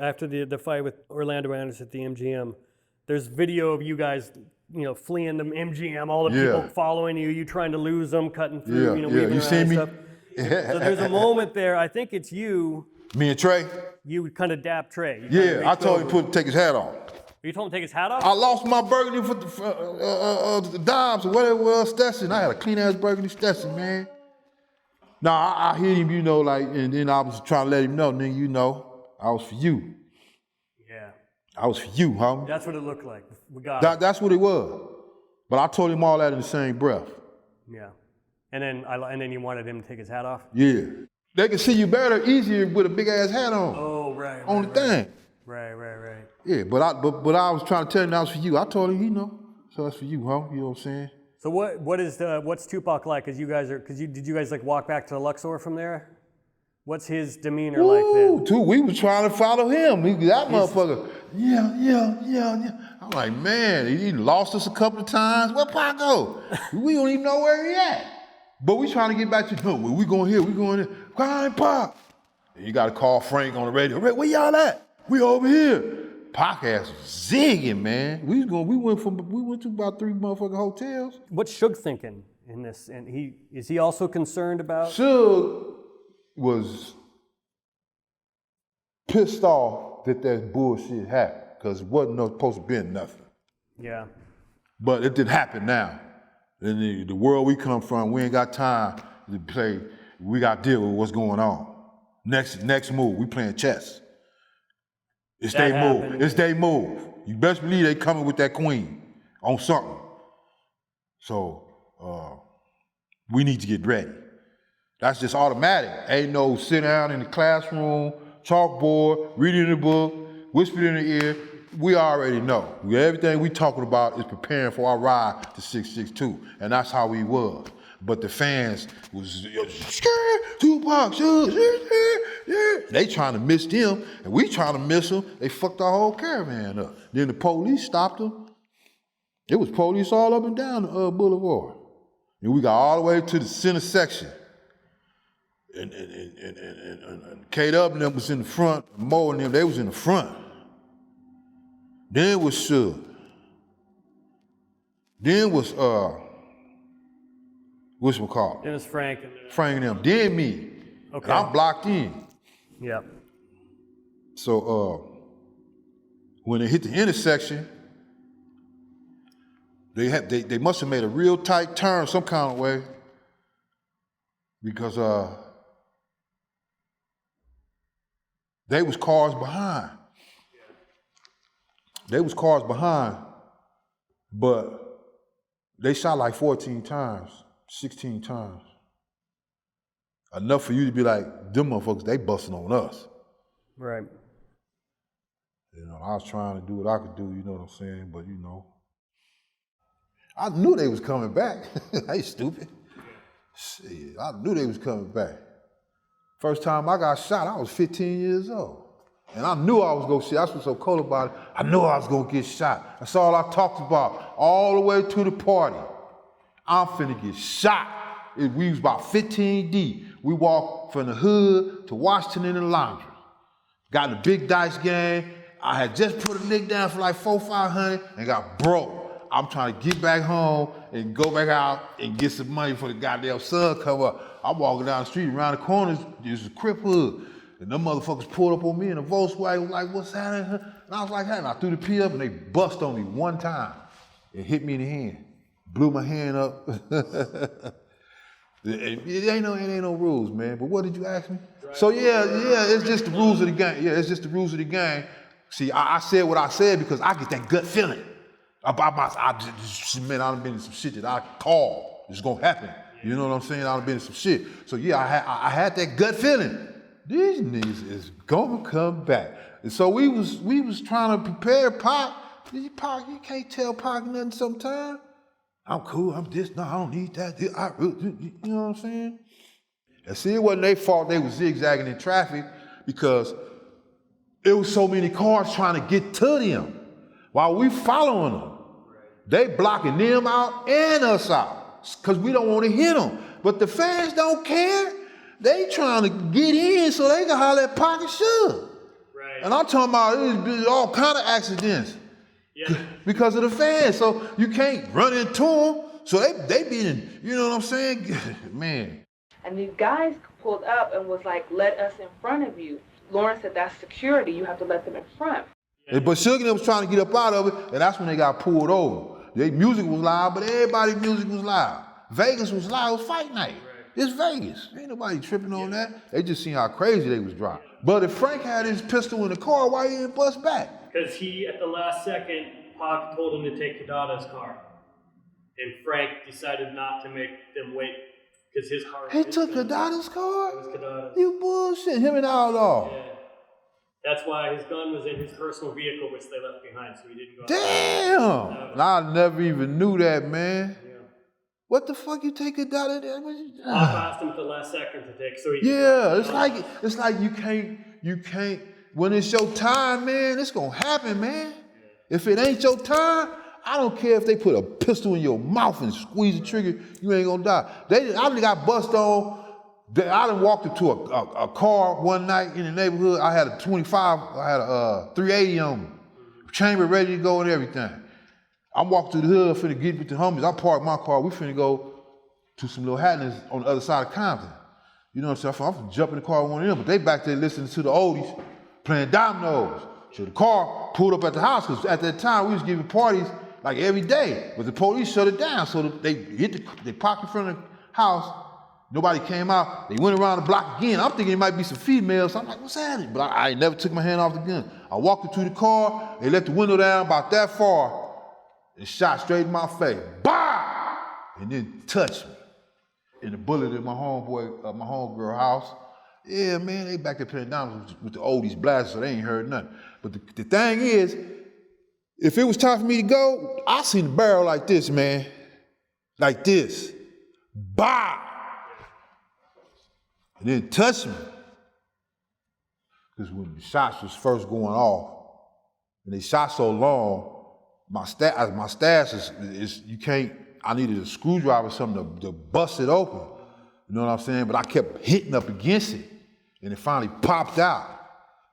after the fight with Orlando Anderson at the MGM. There's video of you guys, fleeing the MGM, all the people following you, you trying to lose them, cutting through, weaving You around see and me? stuff. So there's a moment there, I think it's you. Me and Trey? You kind of dap Trey. I told him to take his hat off. You told him to take his hat off? I lost my burgundy for the dimes or whatever it was, Stetson. I had a clean-ass burgundy Stetson, man. Nah, I hit him, and then I was trying to let him know, nigga, I was for you. Yeah. I was for you, homie. That's what it looked like. We got it. That's what it was. But I told him all that in the same breath. Yeah. And then you wanted him to take his hat off? Yeah. They can see you better, easier with a big-ass hat on. Oh, right. On the thing. Right. Yeah, but I was trying to tell him that was for you. I told him, so that's for you, homie. You know what I'm saying? So what's Tupac like? Did you guys like walk back to Luxor from there? What's his demeanor like then? We was trying to follow him. That motherfucker, yeah. I'm like, man, he lost us a couple of times. Where Pac go? We don't even know where he at. But we trying to get back to, we going here, we going there. Grind Pac. And you got to call Frank on the radio. Where y'all at? We over here. Pac ass was zigging, man. We went to about 3 motherfucking hotels. What's Suge thinking in this? And is he also concerned about? Suge was pissed off that bullshit happened because it wasn't supposed to be nothing. Yeah. But it didn't happen now. In the world we come from, we ain't got time to play. We got to deal with what's going on. Next move, we playing chess. It's their move. It's their move. You best believe they coming with that queen on something. So we need to get ready. That's just automatic. Ain't no sit down in the classroom, chalkboard, reading the book, whisper in the ear. We already know. Everything we talking about is preparing for our ride to 662, and that's how we was. But the fans was scared, Tupac, they trying to miss them, and we trying to miss them. They fucked our whole caravan up. Then the police stopped them. It was police all up and down the boulevard. And we got all the way to the center section. And K-Dub and them was in the front, Mo and them, they was in the front. Then was Suge. Then was whatchamacallit? Then it's Frank. Frank and them. Then me. Okay. And I'm blocked in. Yeah. So when they hit the intersection, they must have made a real tight turn some kind of way because they was cars behind. They was cars behind, but they shot like 14 times, 16 times. Enough for you to be like, them motherfuckers, they busting on us. Right. I was trying to do what I could do, you know what I'm saying? But I knew they was coming back. They stupid. Shit, I knew they was coming back. First time I got shot, I was 15 years old. And I knew I was gonna see, that's what's so cool about it. I knew I was gonna get shot. That's all I talked about, all the way to the party. I'm finna get shot. We was about 15 deep. We walked from the hood to Washington in the laundry. Got in the big dice game. I had just put a nigga down for like $400-500 and got broke. I'm trying to get back home and go back out and get some money for the goddamn sun come up. I'm walking down the street, around the corner, there's a Crip hood. And them motherfuckers pulled up on me in a Volkswagen, like, what's happening? And I was like, hey, and I threw the P up and they bust on me one time. It hit me in the hand, blew my hand up. It ain't no rules, man. But what did you ask me? Right. So yeah, it's just the rules of the game. Yeah, it's just the rules of the game. See, I said what I said because I get that gut feeling about man, I've been in some shit that I called. It's gonna happen. You know what I'm saying? I've been in some shit. So yeah, I had that gut feeling. These niggas is gonna come back. And so we was trying to prepare Pac. Pac, you can't tell Pac nothing sometimes. I'm cool, I'm this, no, I don't need that. You know what I'm saying? And see, it wasn't their fault they was zigzagging in traffic because it was so many cars trying to get to them while we following them. They blocking them out and us out because we don't want to hit them. But the fans don't care. They trying to get in so they can holler at Pac and Suge. Right. And I'm talking about it's all kind of accidents. Yeah. Because of the fans. So you can't run into them. So they be in, you know what I'm saying? Man. And these guys pulled up and was like, let us in front of you. Lauren said, that's security. You have to let them in front. Yeah. But Suge Knight was trying to get up out of it, and that's when they got pulled over. Their music was loud, but everybody's music was loud. Vegas was loud. It was fight night. Right. It's Vegas. Ain't nobody tripping on that. They just seen how crazy they was driving. But if Frank had his pistol in the car, why he didn't bust back? Because he, at the last second, Pac told him to take Kadada's car. And Frank decided not to make them wait because his heart... He took Kadada's car? It was Kadada's. You bullshit. Him and Outlaw. Yeah. That's why his gun was in his personal vehicle, which they left behind, so he didn't go... Damn! And I never even knew that, man. Yeah. What the fuck you take Kadada there? Pac asked him at the last second to take, so he... Yeah, it's like you can't... When it's your time, man, it's gonna happen, man. Yeah. If it ain't your time, I don't care if they put a pistol in your mouth and squeeze the trigger, you ain't gonna die. I got bust on. I done walked into a car one night in the neighborhood. I had a 25, I had a 380 on me. Chamber ready to go and everything. I'm walking through the hood, finna get with the homies. I parked my car, we finna go to some little happenings on the other side of Compton. You know what I'm saying? I'm finna jump in the car with one of them, but they back there listening to the oldies, playing dominoes. So the car pulled up at the house, because at that time we was giving parties like every day, but the police shut it down. So they parked in front of the house. Nobody came out. They went around the block again. I'm thinking it might be some females. So I'm like, what's happening? But I never took my hand off the gun. I walked into the car. They let the window down about that far and shot straight in my face. Bah! And then touched me. And the bullet in my homegirl house. Yeah, man, they back there playing dominoes with the oldies blasters, so they ain't heard nothing. But the thing is, if it was time for me to go, I seen the barrel like this, man. Like this. Bah! It didn't touch me. Because when the shots was first going off, and they shot so long, my stash is you can't, I needed a screwdriver or something to bust it open. You know what I'm saying? But I kept hitting up against it, and it finally popped out.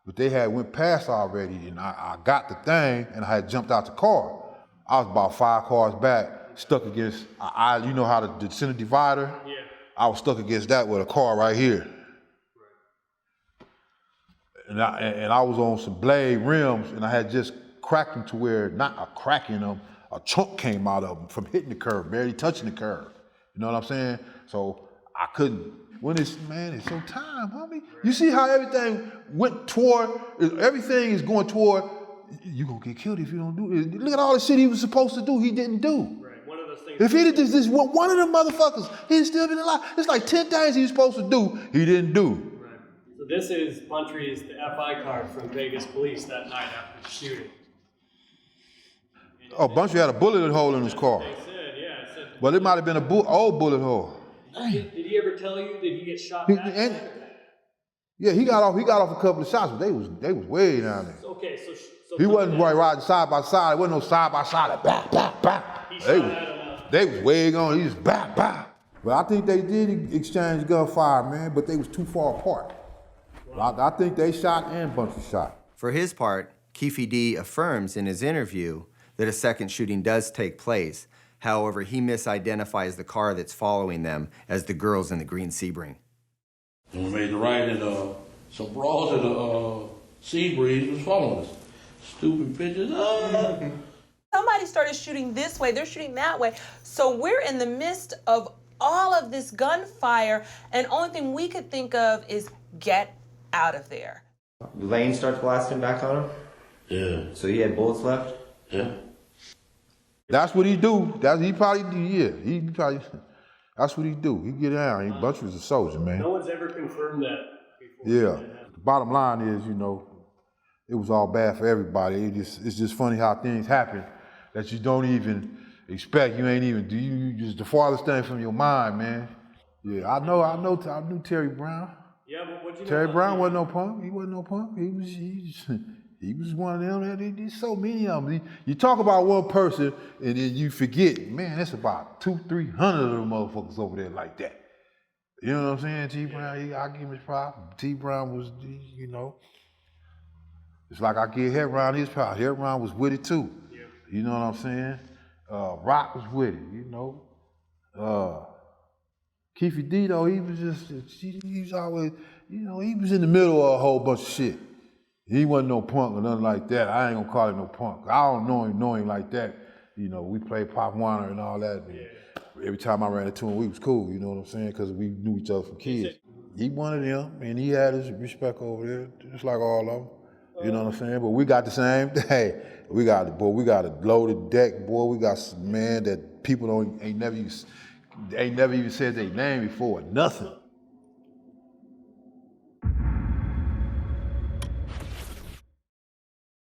But they had went past already, and I got the thing, and I had jumped out the car. I was about 5 cars back, stuck against, you know how the center divider? Yeah. I was stuck against that with a car right here. Right. And I was on some blade rims, and I had just cracked them to where, not a crack in them, a chunk came out of them from hitting the curb, barely touching the curb. You know what I'm saying? So I couldn't, it's your time, homie. You see how everything went toward, everything is going toward, you're gonna get killed if you don't do it. Look at all the shit he was supposed to do, he didn't do. Right. One of those things. If he'd have just this one of them motherfuckers, he'd still been alive. It's like 10 things he was supposed to do, he didn't do. Right. So this is Bountry's the FI card from Vegas police that night after the shooting. Oh, Bountry had a bullet hole in his car. They said, yeah. It said, but it might have been an old bullet hole. Did he ever tell you? Did he get shot back? Yeah, he got off a couple of shots, but they was way down there. Okay, so he wasn't riding side by side. It wasn't no side by side. Like, bah, bah, bah. They was way gone. He just bah, bah. But I think they did exchange gunfire, man. But they was too far apart. Wow. I think they shot and Bountry shot. For his part, Keefe D affirms in his interview that a second shooting does take place. However, he misidentifies the car that's following them as the girls in the green Sebring. And we made the right, and some bras in the sea breeze was following us. Stupid pictures. Somebody started shooting this way, they're shooting that way. So we're in the midst of all of this gunfire, and only thing we could think of is get out of there. Lane starts blasting back on him? Yeah. So he had bullets left? Yeah. That's what he do. That's what he do. He get down. Bountry was a soldier, man. No one's ever confirmed that before. Yeah. The bottom line is, it was all bad for everybody. It's just funny how things happen that you don't even expect. You just the farthest thing from your mind, man. Yeah, I knew Terry Brown. Yeah, but what you know? Terry Brown wasn't no punk. He wasn't no punk. He was one of them. There's so many of them. You talk about one person and then you forget, man, that's about 200-300 of them motherfuckers over there like that. You know what I'm saying? T. Brown, I give him his props. T. Brown was, It's like I get Heron his power. Heron was with it too. Yeah. You know what I'm saying? Rock was with it, you know. Keefy D though, he was always, you know, he was in the middle of a whole bunch of shit. He wasn't no punk or nothing like that. I ain't gonna call him no punk. I don't know him like that. You know, we played Pop Warner and all that. Yeah. Every time I ran into him, we was cool, you know what I'm saying? Because we knew each other from kids. He one of them, and he had his respect over there, just like all of them. You know what I'm saying? But we got the same thing. We got a loaded deck, boy. We got some man that people ain't never even said their name before, nothing.